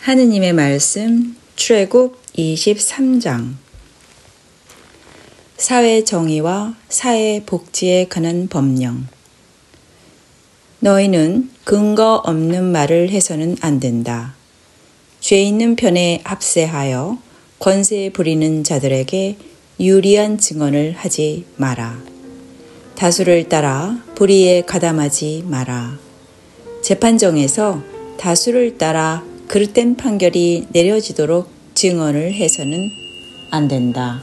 하느님의 말씀 출애굽 23장. 사회 정의와 사회 복지에 관한 법령. 너희는 근거 없는 말을 해서는 안 된다. 죄 있는 편에 합세하여 권세 부리는 자들에게 유리한 증언을 하지 마라. 다수를 따라 불의에 가담하지 마라. 재판정에서 다수를 따라 그릇된 판결이 내려지도록 증언을 해서는 안 된다.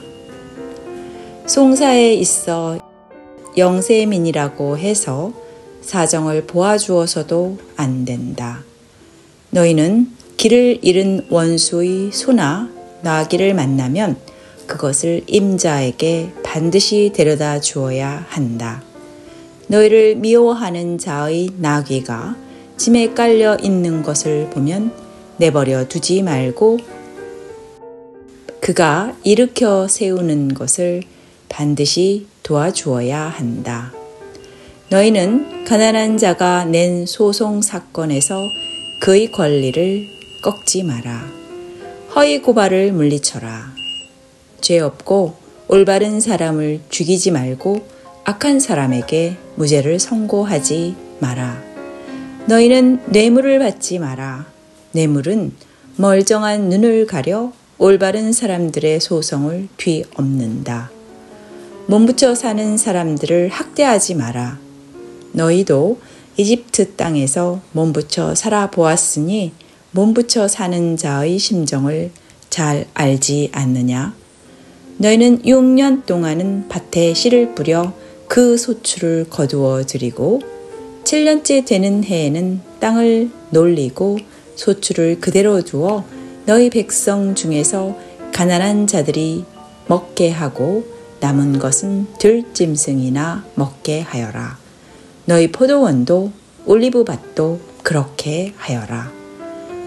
송사에 있어 영세민이라고 해서 사정을 보아주어서도 안 된다. 너희는 길을 잃은 원수의 소나 나귀를 만나면 그것을 임자에게 반드시 데려다 주어야 한다. 너희를 미워하는 자의 나귀가 짐에 깔려 있는 것을 보면 내버려 두지 말고 그가 일으켜 세우는 것을 반드시 도와주어야 한다. 너희는 가난한 자가 낸 소송 사건에서 그의 권리를 꺾지 마라. 허위 고발을 물리쳐라. 죄 없고 올바른 사람을 죽이지 말고 악한 사람에게 무죄를 선고하지 마라. 너희는 뇌물을 받지 마라. 뇌물은 멀쩡한 눈을 가려 올바른 사람들의 소송을 뒤엎는다. 몸부쳐 사는 사람들을 학대하지 마라. 너희도 이집트 땅에서 몸부쳐 살아보았으니 몸부쳐 사는 자의 심정을 잘 알지 않느냐? 너희는 6년 동안은 밭에 씨를 뿌려 그 소출을 거두어 들이고 7년째 되는 해에는 땅을 놀리고 소출을 그대로 두어 너희 백성 중에서 가난한 자들이 먹게 하고 남은 것은 들짐승이나 먹게 하여라. 너희 포도원도 올리브밭도 그렇게 하여라.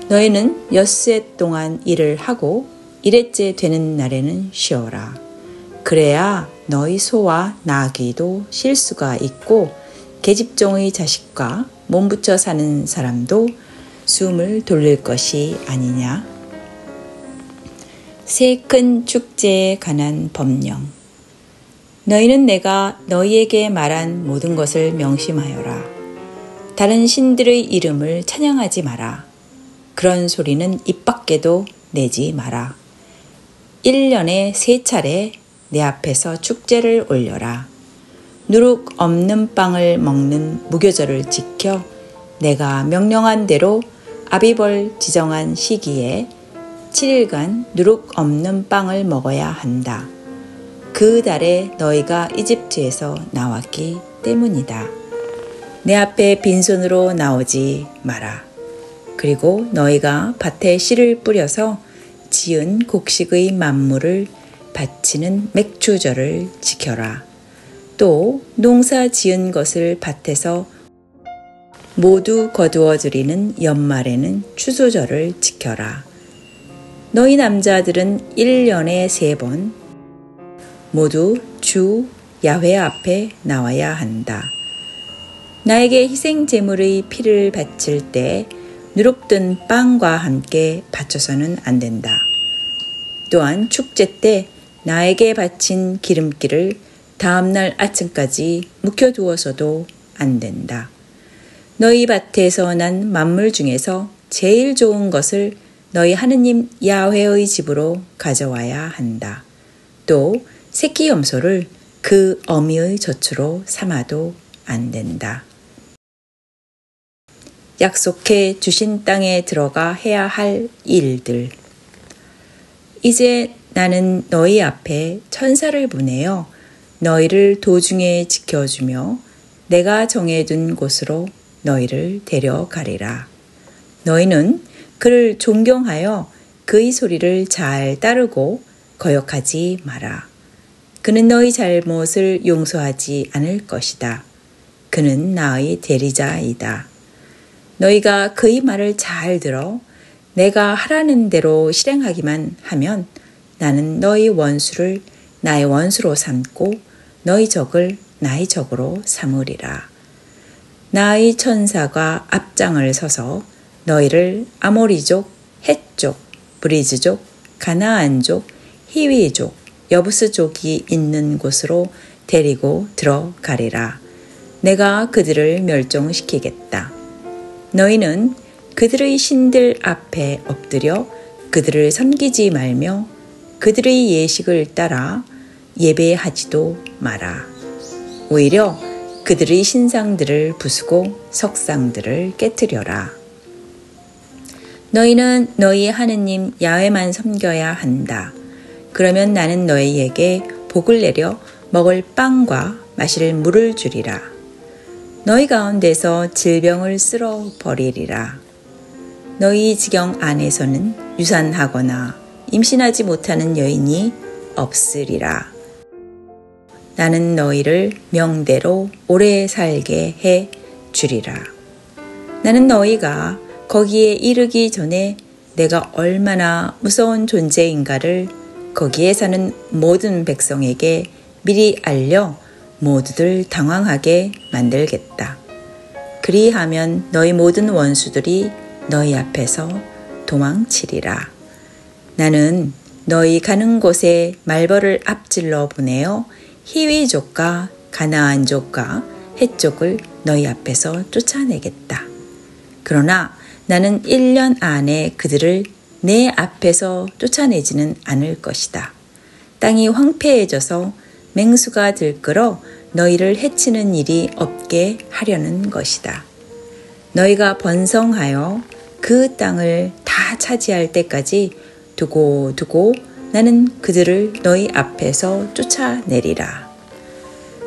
너희는 엿새 동안 일을 하고 일해째 되는 날에는 쉬어라. 그래야 너희 소와 나귀도 쉴 수가 있고 계집종의 자식과 몸부쳐 사는 사람도 숨을 돌릴 것이 아니냐. 새 큰 축제에 관한 법령. 너희는 내가 너희에게 말한 모든 것을 명심하여라. 다른 신들의 이름을 찬양하지 마라. 그런 소리는 입 밖에도 내지 마라. 1년에 3차례 내 앞에서 축제를 올려라. 누룩 없는 빵을 먹는 무교절을 지켜 내가 명령한 대로 아비벌 지정한 시기에 7일간 누룩 없는 빵을 먹어야 한다. 그 달에 너희가 이집트에서 나왔기 때문이다. 내 앞에 빈손으로 나오지 마라. 그리고 너희가 밭에 씨를 뿌려서 지은 곡식의 만물을 바치는 맥추절을 지켜라. 또 농사 지은 것을 밭에서 모두 거두어 들이는 연말에는 추수절을 지켜라. 너희 남자들은 1년에 3번 모두 주 야훼 앞에 나와야 한다. 나에게 희생 제물의 피를 바칠 때 누룩든 빵과 함께 바쳐서는 안 된다. 또한 축제 때 나에게 바친 기름기를 다음날 아침까지 묵혀두어서도 안 된다. 너희 밭에서 난 만물 중에서 제일 좋은 것을 너희 하느님 야훼의 집으로 가져와야 한다. 또 새끼 염소를 그 어미의 젖으로 삼아도 안 된다. 약속해 주신 땅에 들어가 해야 할 일들. 이제 나는 너희 앞에 천사를 보내어 너희를 도중에 지켜주며 내가 정해둔 곳으로 너희를 데려가리라. 너희는 그를 존경하여 그의 소리를 잘 따르고 거역하지 마라. 그는 너희 잘못을 용서하지 않을 것이다. 그는 나의 대리자이다. 너희가 그의 말을 잘 들어 내가 하라는 대로 실행하기만 하면 나는 너희 원수를 나의 원수로 삼고 너희 적을 나의 적으로 삼으리라. 나의 천사가 앞장을 서서 너희를 아모리족 헷족, 브리즈족, 가나안족, 히위족, 여부스족이 있는 곳으로 데리고 들어가리라. 내가 그들을 멸종시키겠다. 너희는 그들의 신들 앞에 엎드려 그들을 섬기지 말며 그들의 예식을 따라 예배하지도 마라. 오히려 그들의 신상들을 부수고 석상들을 깨뜨려라. 너희는 너희 하느님 야훼만 섬겨야 한다. 그러면 나는 너희에게 복을 내려 먹을 빵과 마실 물을 주리라. 너희 가운데서 질병을 쓸어 버리리라. 너희 지경 안에서는 유산하거나 임신하지 못하는 여인이 없으리라. 나는 너희를 명대로 오래 살게 해 주리라. 나는 너희가 거기에 이르기 전에 내가 얼마나 무서운 존재인가를 거기에 사는 모든 백성에게 미리 알려 모두들 당황하게 만들겠다. 그리하면 너희 모든 원수들이 너희 앞에서 도망치리라. 나는 너희 가는 곳에 말벌을 앞질러 보내어 히위족과 가나안족과 헷족을 너희 앞에서 쫓아내겠다. 그러나 나는 1년 안에 그들을 내 앞에서 쫓아내지는 않을 것이다. 땅이 황폐해져서 맹수가 들끓어 너희를 해치는 일이 없게 하려는 것이다. 너희가 번성하여 그 땅을 다 차지할 때까지 두고 나는 그들을 너희 앞에서 쫓아내리라.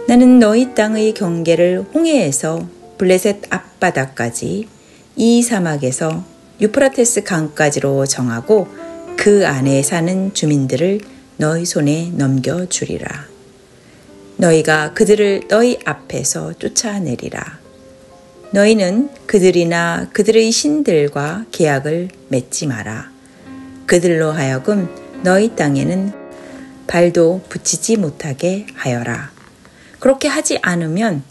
나는 너희 땅의 경계를 홍해에서 블레셋 앞바다까지 이 사막에서 유프라테스 강까지로 정하고 그 안에 사는 주민들을 너희 손에 넘겨주리라. 너희가 그들을 너희 앞에서 쫓아내리라. 너희는 그들이나 그들의 신들과 계약을 맺지 마라. 그들로 하여금 너희 땅에는 발도 붙이지 못하게 하여라. 그렇게 하지 않으면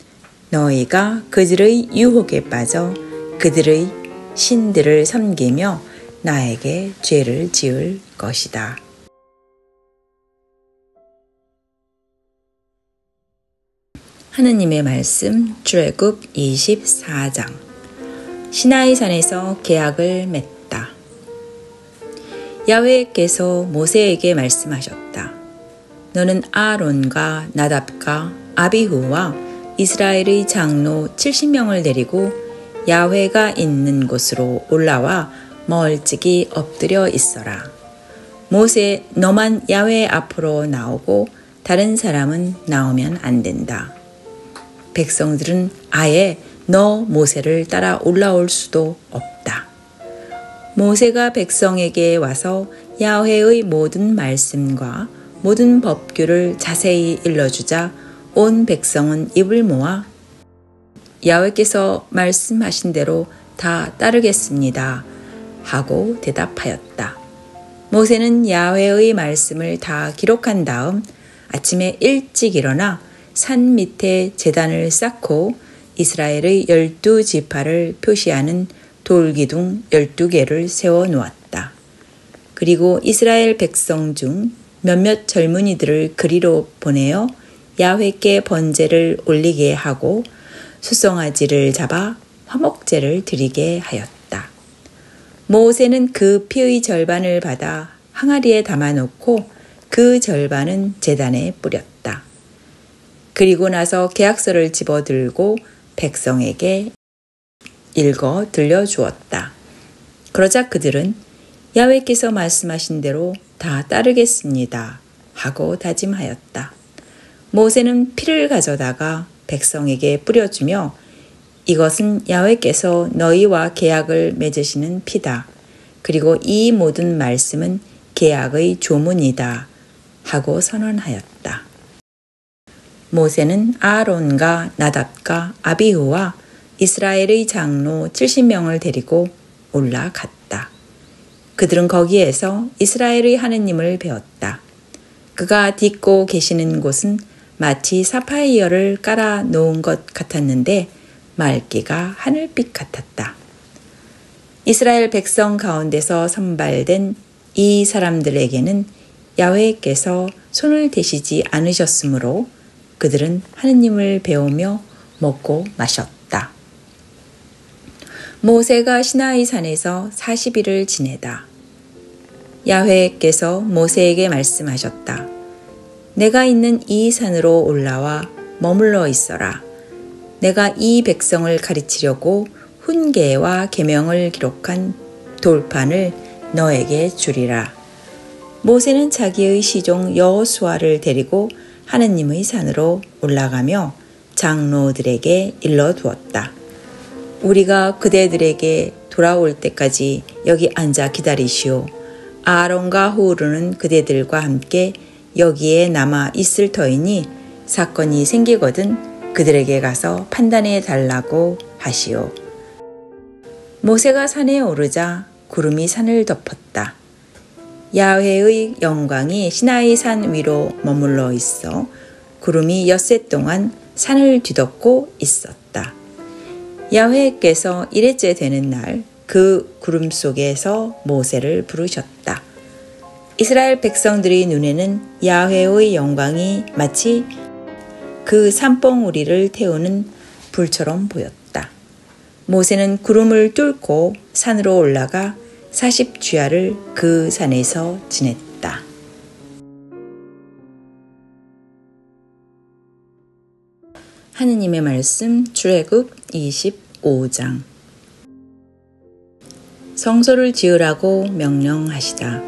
너희가 그들의 유혹에 빠져 그들의 신들을 섬기며 나에게 죄를 지을 것이다. 하느님의 말씀 출애굽 24장. 시나이산에서 계약을 맺다. 야훼께서 모세에게 말씀하셨다. 너는 아론과 나답과 아비후와 이스라엘의 장로 70명을 데리고 야훼가 있는 곳으로 올라와 멀찍이 엎드려 있어라. 모세, 너만 야훼 앞으로 나오고 다른 사람은 나오면 안 된다. 백성들은 아예 너 모세를 따라 올라올 수도 없다. 모세가 백성에게 와서 야훼의 모든 말씀과 모든 법규를 자세히 일러주자 온 백성은 입을 모아 야훼께서 말씀하신 대로 다 따르겠습니다 하고 대답하였다. 모세는 야훼의 말씀을 다 기록한 다음 아침에 일찍 일어나 산 밑에 제단을 쌓고 이스라엘의 12지파를 표시하는 돌기둥 12개를 세워 놓았다. 그리고 이스라엘 백성 중 몇몇 젊은이들을 그리로 보내어 야훼께 번제를 올리게 하고 수송아지를 잡아 화목제를 드리게 하였다. 모세는 그 피의 절반을 받아 항아리에 담아놓고 그 절반은 제단에 뿌렸다. 그리고 나서 계약서를 집어들고 백성에게 읽어 들려주었다. 그러자 그들은 야훼께서 말씀하신 대로 다 따르겠습니다 하고 다짐하였다. 모세는 피를 가져다가 백성에게 뿌려주며 이것은 야훼께서 너희와 계약을 맺으시는 피다. 그리고 이 모든 말씀은 계약의 조문이다 하고 선언하였다. 모세는 아론과 나답과 아비후와 이스라엘의 장로 70명을 데리고 올라갔다. 그들은 거기에서 이스라엘의 하느님을 배웠다. 그가 딛고 계시는 곳은 마치 사파이어를 깔아 놓은 것 같았는데 맑기가 하늘빛 같았다. 이스라엘 백성 가운데서 선발된 이 사람들에게는 야훼께서 손을 대시지 않으셨으므로 그들은 하느님을 배우며 먹고 마셨다. 모세가 시나이 산에서 40일을 지내다. 야훼께서 모세에게 말씀하셨다. 내가 있는 이 산으로 올라와 머물러 있어라. 내가 이 백성을 가르치려고 훈계와 계명을 기록한 돌판을 너에게 주리라. 모세는 자기의 시종 여호수아를 데리고 하느님의 산으로 올라가며 장로들에게 일러두었다. 우리가 그대들에게 돌아올 때까지 여기 앉아 기다리시오. 아론과 후르는 그대들과 함께 여기에 남아 있을 터이니 사건이 생기거든 그들에게 가서 판단해 달라고 하시오. 모세가 산에 오르자 구름이 산을 덮었다. 야훼의 영광이 시나이 산 위로 머물러 있어 구름이 엿새 동안 산을 뒤덮고 있었다. 야훼께서 1회째 되는 날 그 구름 속에서 모세를 부르셨다. 이스라엘 백성들의 눈에는 야훼의 영광이 마치 그 산봉우리를 태우는 불처럼 보였다. 모세는 구름을 뚫고 산으로 올라가 40주야를 그 산에서 지냈다. 하느님의 말씀 출애굽 25장. 성소를 지으라고 명령하시다.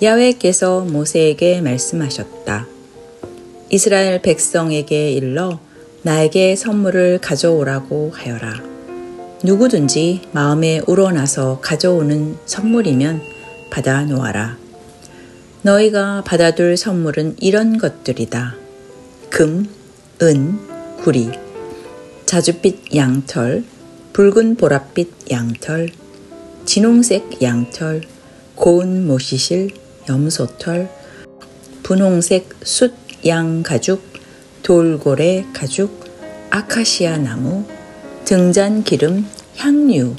야훼께서 모세에게 말씀하셨다. 이스라엘 백성에게 일러 나에게 선물을 가져오라고 하여라. 누구든지 마음에 우러나서 가져오는 선물이면 받아 놓아라. 너희가 받아둘 선물은 이런 것들이다. 금, 은, 구리, 자줏빛 양털, 붉은 보랏빛 양털, 진홍색 양털, 고운 모시실, 염소털, 분홍색 숫 양 가죽, 돌고래 가죽, 아카시아 나무, 등잔 기름, 향유,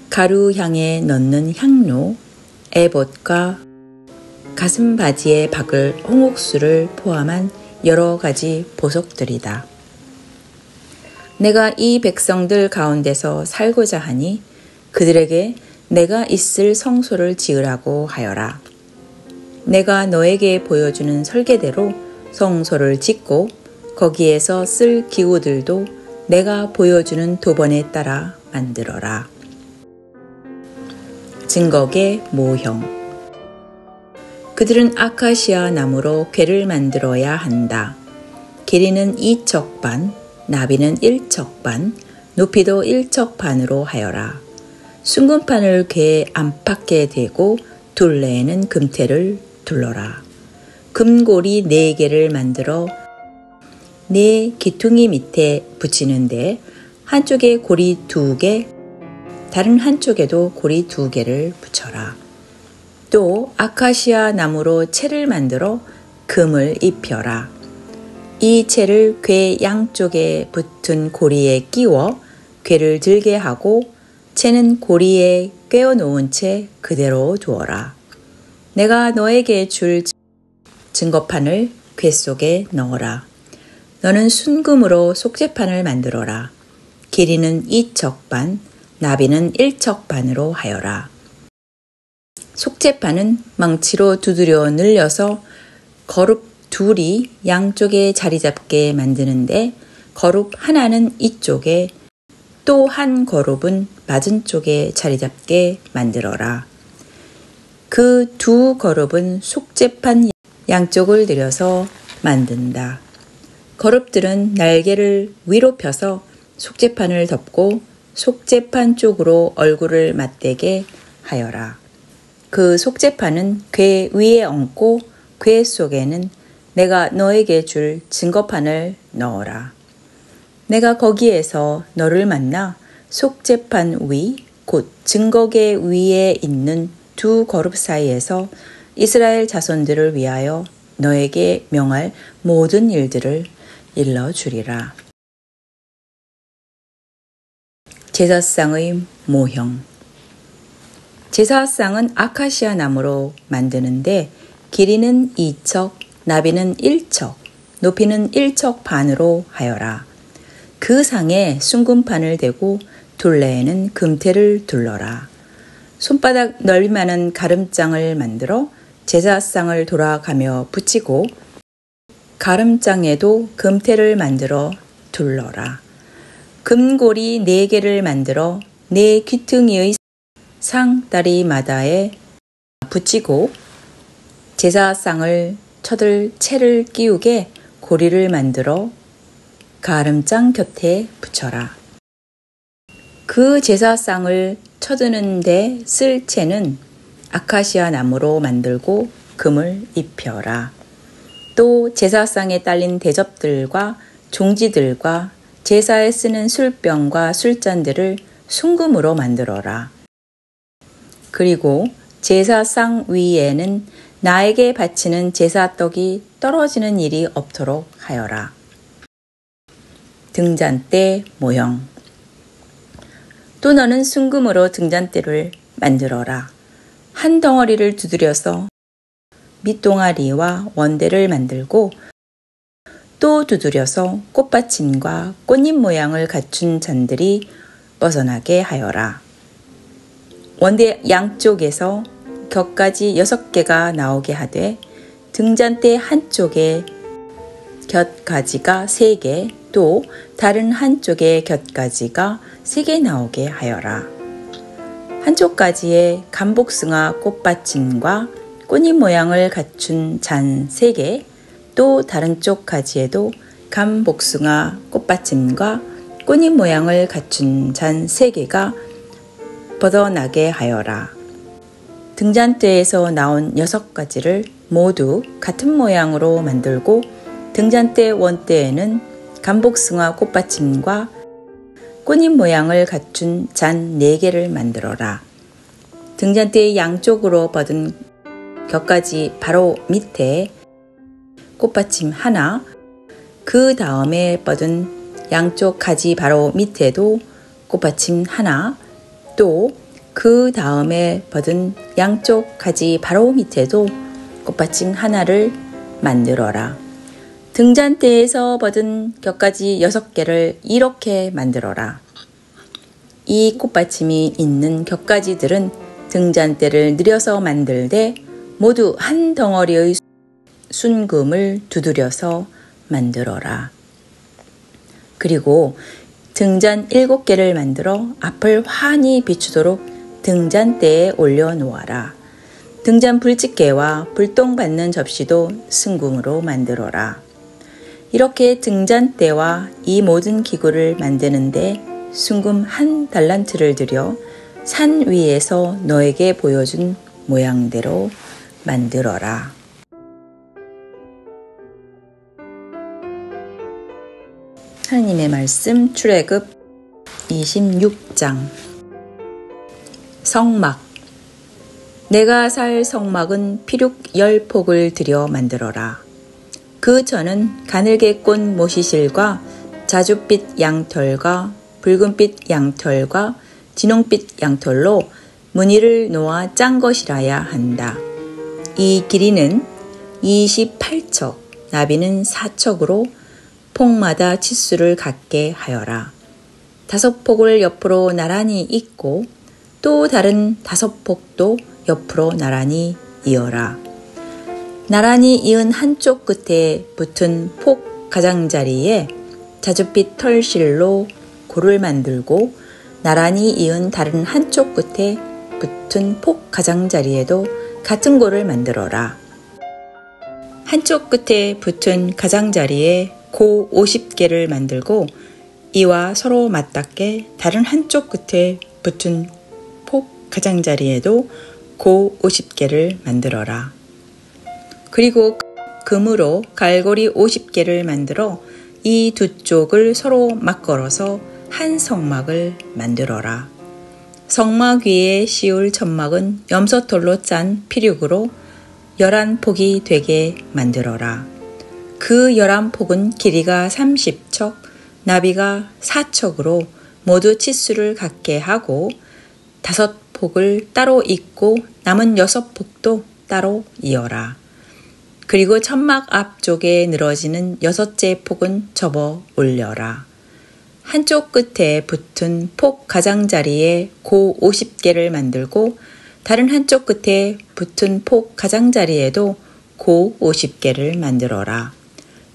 가루 향에 넣는 향료, 에봇과 가슴 바지에 박을 홍옥수를 포함한 여러 가지 보석들이다. 내가 이 백성들 가운데서 살고자 하니 그들에게 내가 있을 성소를 지으라고 하여라. 내가 너에게 보여주는 설계대로 성소를 짓고 거기에서 쓸 기구들도 내가 보여주는 도번에 따라 만들어라. 증거계 모형. 그들은 아카시아 나무로 궤를 만들어야 한다. 길이는 2척 반, 나비는 1척 반, 높이도 1척 반으로 하여라. 순금판을 궤 안팎에 대고 둘레에는 금테를 둘러라. 금고리 4개를 만들어 4 기퉁이 밑에 붙이는데 한쪽에 고리 2개, 다른 한쪽에도 고리 2개를 붙여라. 또 아카시아 나무로 채를 만들어 금을 입혀라. 이 채를 궤 양쪽에 붙은 고리에 끼워 궤를 들게 하고 채는 고리에 꿰어 놓은 채 그대로 두어라. 내가 너에게 줄 증거판을 궤 속에 넣어라. 너는 순금으로 속죄판을 만들어라. 길이는 2척 반, 나비는 1척 반으로 하여라. 속죄판은 망치로 두드려 늘려서 거룹 둘이 양쪽에 자리 잡게 만드는데 거룹 하나는 이쪽에 또 한 거룹은 맞은 쪽에 자리 잡게 만들어라. 그 2 거룹은 속죄판 양쪽을 들여서 만든다. 거룹들은 날개를 위로 펴서 속죄판을 덮고 속죄판 쪽으로 얼굴을 맞대게 하여라. 그 속죄판은 궤 위에 얹고 궤 속에는 내가 너에게 줄 증거판을 넣어라. 내가 거기에서 너를 만나 속죄판 위, 곧 증거궤 위에 있는 2 거룹 사이에서 이스라엘 자손들을 위하여 너에게 명할 모든 일들을 일러주리라. 제사상의 모형. 제사상은 아카시아 나무로 만드는데 길이는 2척, 나비는 1척, 높이는 1척 반으로 하여라. 그 상에 순금판을 대고 둘레에는 금태를 둘러라. 손바닥 넓이만한 가름장을 만들어 제사상을 돌아가며 붙이고 가름장에도 금태를 만들어 둘러라. 금고리 4개를 만들어 4 귀퉁이의 상다리마다에 붙이고 제사상을 쳐들 채를 끼우게 고리를 만들어 가름장 곁에 붙여라. 그 제사상을 쳐드는데 쓸 채는 아카시아 나무로 만들고 금을 입혀라. 또 제사상에 딸린 대접들과 종지들과 제사에 쓰는 술병과 술잔들을 순금으로 만들어라. 그리고 제사상 위에는 나에게 바치는 제사떡이 떨어지는 일이 없도록 하여라. 등잔대 모형. 또 너는 순금으로 등잔대를 만들어라. 한 덩어리를 두드려서 밑동아리와 원대를 만들고 또 두드려서 꽃받침과 꽃잎 모양을 갖춘 잔들이 뻗어나게 하여라. 원대 양쪽에서 곁가지 6개가 나오게 하되 등잔대 한쪽에 곁가지가 3개, 또 다른 한쪽에 곁가지가 3개 나오게 하여라. 한쪽 가지에 감복숭아 꽃받침과 꽃잎 모양을 갖춘 잔 3개, 또 다른 쪽 가지에도 감복숭아 꽃받침과 꽃잎 모양을 갖춘 잔 3개가 뻗어나게 하여라. 등잔대에서 나온 6가지를 모두 같은 모양으로 만들고 등잔대 원대에는 감복숭아 꽃받침과 꽃잎 모양을 갖춘 잔 4개를 만들어라. 등잔대의 양쪽으로 뻗은 곁가지 바로 밑에 꽃받침 하나, 그 다음에 뻗은 양쪽 가지 바로 밑에도 꽃받침 하나, 또 그 다음에 뻗은 양쪽 가지 바로 밑에도 꽃받침 하나를 만들어라. 등잔대에서 뻗은 곁가지 6개를 이렇게 만들어라. 이 꽃받침이 있는 곁가지들은 등잔대를 늘여서 만들되 모두 한 덩어리의 순금을 두드려서 만들어라. 그리고 등잔 7개를 만들어 앞을 환히 비추도록 등잔대에 올려놓아라. 등잔 불집게와 불똥 받는 접시도 순금으로 만들어라. 이렇게 등잔대와 이 모든 기구를 만드는데 순금 1달란트를 들여 산 위에서 너에게 보여준 모양대로 만들어라. 하나님의 말씀 출애굽 26장. 성막. 내가 살 성막은 피륙 10폭을 들여 만들어라. 그 전은 가늘게 꼰 모시실과 자줏빛 양털과 붉은빛 양털과 진홍빛 양털로 무늬를 놓아 짠 것이라야 한다. 이 길이는 28척, 나비는 4척으로 폭마다 치수를 갖게 하여라. 5폭을 옆으로 나란히 잇고 또 다른 5폭도 옆으로 나란히 이어라. 나란히 이은 한쪽 끝에 붙은 폭 가장자리에 자줏빛 털실로 골을 만들고 나란히 이은 다른 한쪽 끝에 붙은 폭 가장자리에도 같은 골을 만들어라. 한쪽 끝에 붙은 가장자리에 고 50개를 만들고 이와 서로 맞닿게 다른 한쪽 끝에 붙은 폭 가장자리에도 고 50개를 만들어라. 그리고 금으로 갈고리 50개를 만들어 이 두 쪽을 서로 맞걸어서 한 성막을 만들어라. 성막 위에 씌울 천막은 염소털로 짠 피륙으로 11폭이 되게 만들어라. 그 11폭은 길이가 30척, 나비가 4척으로 모두 치수를 갖게 하고 5 폭을 따로 잇고 남은 6폭도 따로 이어라. 그리고 천막 앞쪽에 늘어지는 6째 폭은 접어 올려라. 한쪽 끝에 붙은 폭 가장자리에 고 50개를 만들고 다른 한쪽 끝에 붙은 폭 가장자리에도 고 50개를 만들어라.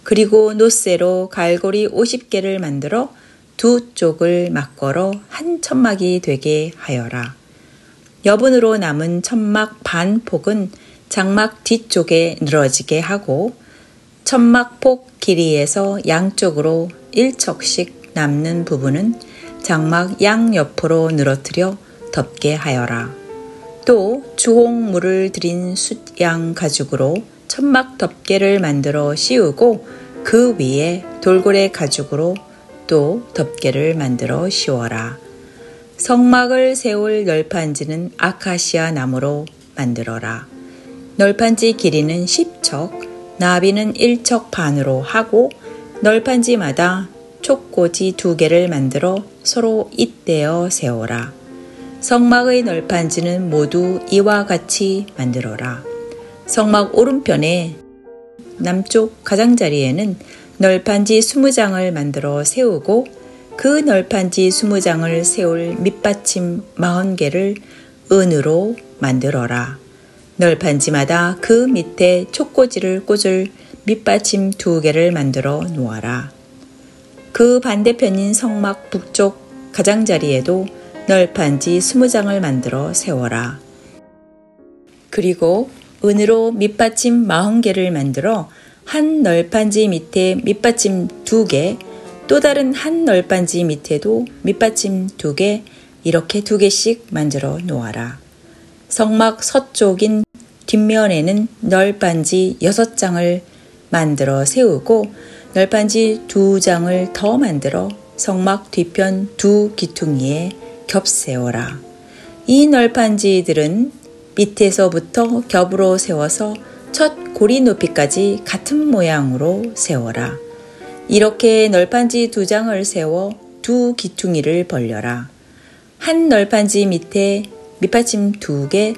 그리고 노쇠로 갈고리 50개를 만들어 두 쪽을 맞걸어 한 천막이 되게 하여라. 여분으로 남은 천막 반 폭은 장막 뒤쪽에 늘어지게 하고 천막 폭 길이에서 양쪽으로 1척씩 남는 부분은 장막 양옆으로 늘어뜨려 덮게 하여라. 또 주홍물을 들인 숫양 가죽으로 천막 덮개를 만들어 씌우고 그 위에 돌고래 가죽으로 또 덮개를 만들어 씌워라. 성막을 세울 널판지는 아카시아 나무로 만들어라. 널판지 길이는 10척, 나비는 1척 반으로 하고 널판지마다 촉꽂이 2개를 만들어 서로 잇대어 세워라. 성막의 널판지는 모두 이와 같이 만들어라. 성막 오른편에 남쪽 가장자리에는 널판지 20장을 만들어 세우고 그 널판지 20장을 세울 밑받침 40개를 은으로 만들어라. 널판지마다 그 밑에 촉꽂이를 꽂을 밑받침 2개를 만들어 놓아라. 그 반대편인 성막 북쪽 가장자리에도 널판지 20장을 만들어 세워라. 그리고 은으로 밑받침 40개를 만들어 한 널판지 밑에 밑받침 2개, 또 다른 한 널판지 밑에도 밑받침 2개, 이렇게 2개씩 만들어 놓아라. 성막 서쪽인 뒷면에는 널판지 6장을 만들어 세우고 널판지 2장을 더 만들어 성막 뒤편 2 기퉁이에 겹세워라. 이 널판지들은 밑에서부터 겹으로 세워서 첫 고리 높이까지 같은 모양으로 세워라. 이렇게 널판지 2장을 세워 2 기퉁이를 벌려라. 한 널판지 밑에 밑받침 2개,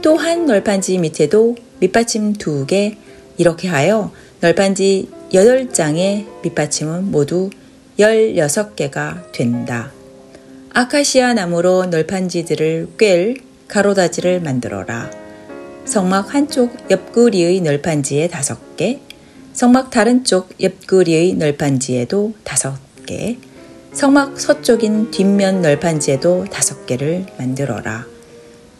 또 한 널판지 밑에도 밑받침 2개, 이렇게 하여 널판지 8장의 밑받침은 모두 16개가 된다. 아카시아 나무로 널판지들을 꿰을 가로다지를 만들어라. 성막 한쪽 옆구리의 널판지에 5개, 성막 다른 쪽 옆구리의 널판지에도 5개, 성막 서쪽인 뒷면 널판지에도 5개를 만들어라.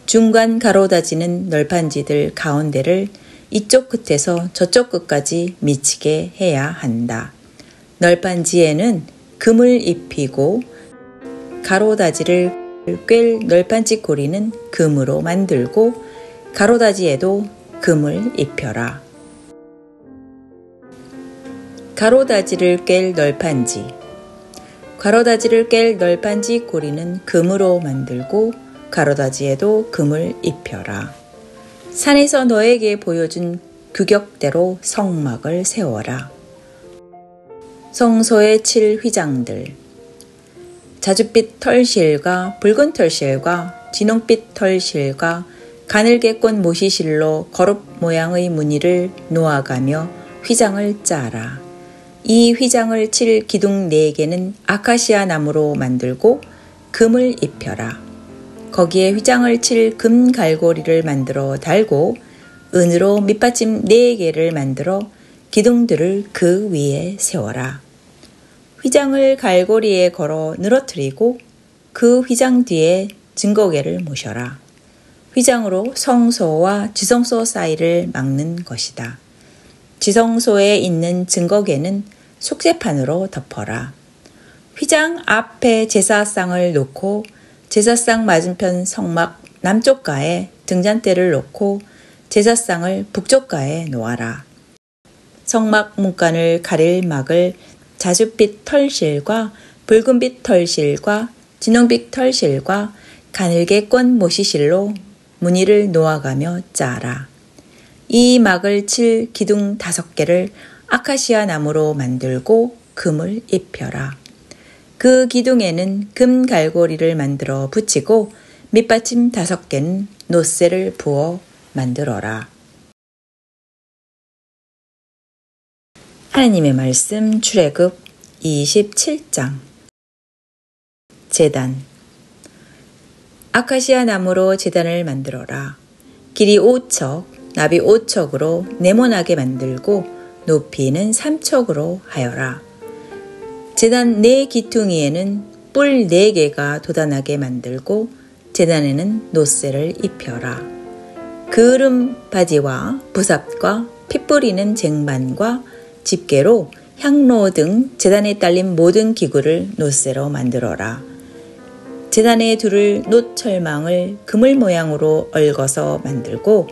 중간 가로다지는 널판지들 가운데를 이쪽 끝에서 저쪽 끝까지 미치게 해야 한다. 널판지에는 금을 입히고 가로다지를 꿰 널판지 고리는 금으로 만들고 가로다지에도 금을 입혀라. 가로다지를 꿰 널판지. 가로다지를 꿰 널판지 고리는 금으로 만들고 가로다지에도 금을 입혀라. 산에서 너에게 보여준 규격대로 성막을 세워라. 성소에 칠 휘장들. 자줏빛 털실과 붉은 털실과 진홍빛 털실과 가늘게꽃 모시실로 거룹 모양의 무늬를 놓아가며 휘장을 짜라. 이 휘장을 칠 기둥 4개는 아카시아 나무로 만들고 금을 입혀라. 거기에 휘장을 칠 금 갈고리를 만들어 달고 은으로 밑받침 4개를 만들어 기둥들을 그 위에 세워라. 휘장을 갈고리에 걸어 늘어뜨리고 그 휘장 뒤에 증거계를 모셔라. 휘장으로 성소와 지성소 사이를 막는 것이다. 지성소에 있는 증거계는 속죄판으로 덮어라. 휘장 앞에 제사상을 놓고 제사상 맞은편 성막 남쪽가에 등잔대를 놓고 제사상을 북쪽가에 놓아라. 성막 문간을 가릴 막을 자줏빛 털실과 붉은빛 털실과 진홍빛 털실과 가늘게꽃 모시실로 무늬를 놓아가며 짜라. 이 막을 칠 기둥 5개를 아카시아 나무로 만들고 금을 입혀라. 그 기둥에는 금 갈고리를 만들어 붙이고 밑받침 5개는 놋새를 부어 만들어라. 하나님의 말씀 출애굽 27장. 제단. 아카시아 나무로 제단을 만들어라. 길이 5척, 나비 5척으로 네모나게 만들고 높이는 3척으로 하여라. 제단 4기퉁이에는 뿔 4개가 돋아나게 만들고 제단에는 놋새를 입혀라. 그을음 바지와 부삽과 피 뿌리는 쟁반과 집게로 향로 등 제단에 딸린 모든 기구를 놋새로 만들어라. 제단에 두를 놋 철망을 그물 모양으로 얽어서 만들고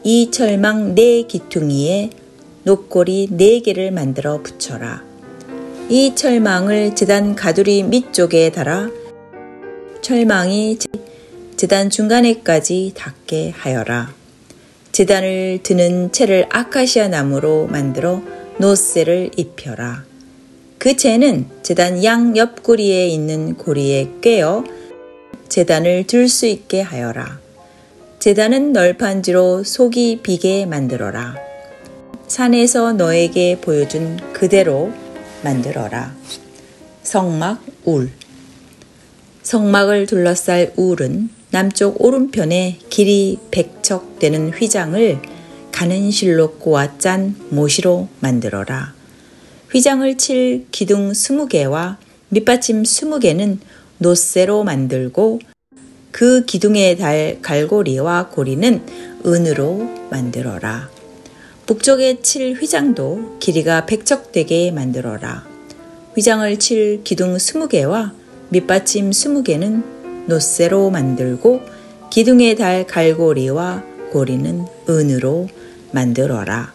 이 철망 4기퉁이에 놋고리 4개를 만들어 붙여라. 이 철망을 제단 가두리 밑쪽에 달아 철망이 제단 중간에까지 닿게 하여라. 제단을 드는 채를 아카시아 나무로 만들어 놋새를 입혀라. 그 채는 제단 양 옆구리에 있는 고리에 꿰어 제단을 들 수 있게 하여라. 제단은 널판지로 속이 비게 만들어라. 산에서 너에게 보여준 그대로 만들어라. 성막 울. 성막을 둘러쌀 울은 남쪽 오른편에 길이 100척 되는 휘장을 가는 실로 꼬아 짠 모시로 만들어라. 휘장을 칠 기둥 20개와 밑받침 20개는 놋새로 만들고 그 기둥에 달 갈고리와 고리는 은으로 만들어라. 북쪽에 칠 휘장도 길이가 100척 되게 만들어라. 휘장을 칠 기둥 20개와 밑받침 20개는 놋새로 만들고 기둥에 달 갈고리와 고리는 은으로 만들어라.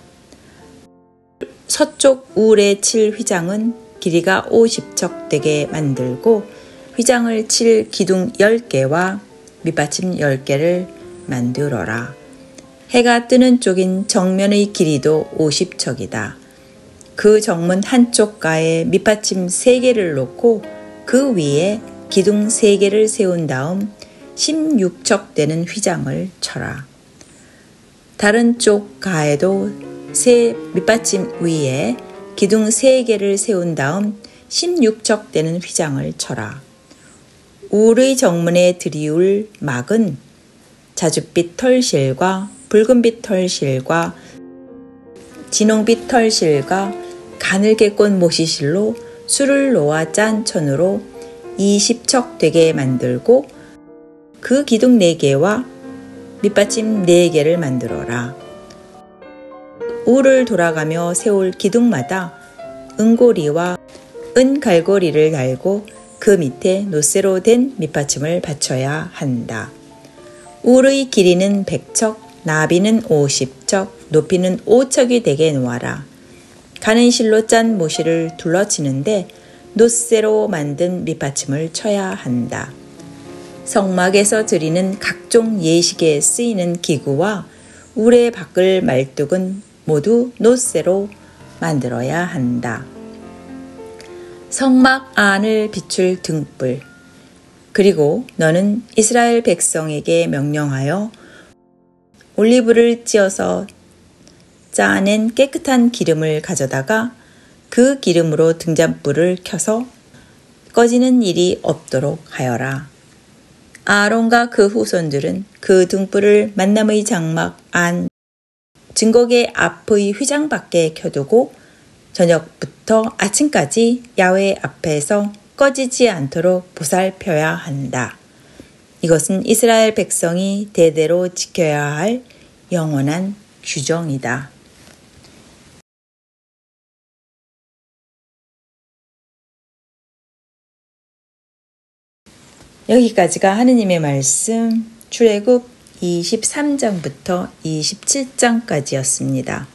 서쪽 울에 칠 휘장은 길이가 50척 되게 만들고 휘장을 칠 기둥 10개와 밑받침 10개를 만들어라. 해가 뜨는 쪽인 정면의 길이도 50척이다. 그 정문 한쪽 가에 밑받침 3개를 놓고 그 위에 기둥 3개를 세운 다음 16척 되는 휘장을 쳐라. 다른 쪽 가에도 새 밑받침 위에 기둥 3개를 세운 다음 16척 되는 휘장을 쳐라. 울의 정문에 들이울 막은 자줏빛 털실과 붉은빛 털실과 진홍빛 털실과 가늘게 꼰 모시실로 술을 놓아 짠 천으로 20척 되게 만들고 그 기둥 4개와 밑받침 4개를 만들어라. 울을 돌아가며 세울 기둥마다 은고리와 은갈고리를 달고 그 밑에 놋새로 된 밑받침을 받쳐야 한다. 울의 길이는 100척, 나비는 50척, 높이는 5척이 되게 놓아라. 가는 실로 짠 모시를 둘러치는데 놋새로 만든 밑받침을 쳐야 한다. 성막에서 드리는 각종 예식에 쓰이는 기구와 울의 바꿀 말뚝은 모두 놋새로 만들어야 한다. 성막 안을 비출 등불. 그리고 너는 이스라엘 백성에게 명령하여 올리브를 찧어서 짜낸 깨끗한 기름을 가져다가 그 기름으로 등잔불을 켜서 꺼지는 일이 없도록 하여라. 아론과 그 후손들은 그 등불을 만남의 장막 안 증거계 앞의 휘장 밖에 켜두고 저녁부터 아침까지 야훼 앞에서 꺼지지 않도록 보살펴야 한다. 이것은 이스라엘 백성이 대대로 지켜야 할 영원한 규정이다. 여기까지가 하느님의 말씀 출애굽 23장부터 27장까지였습니다.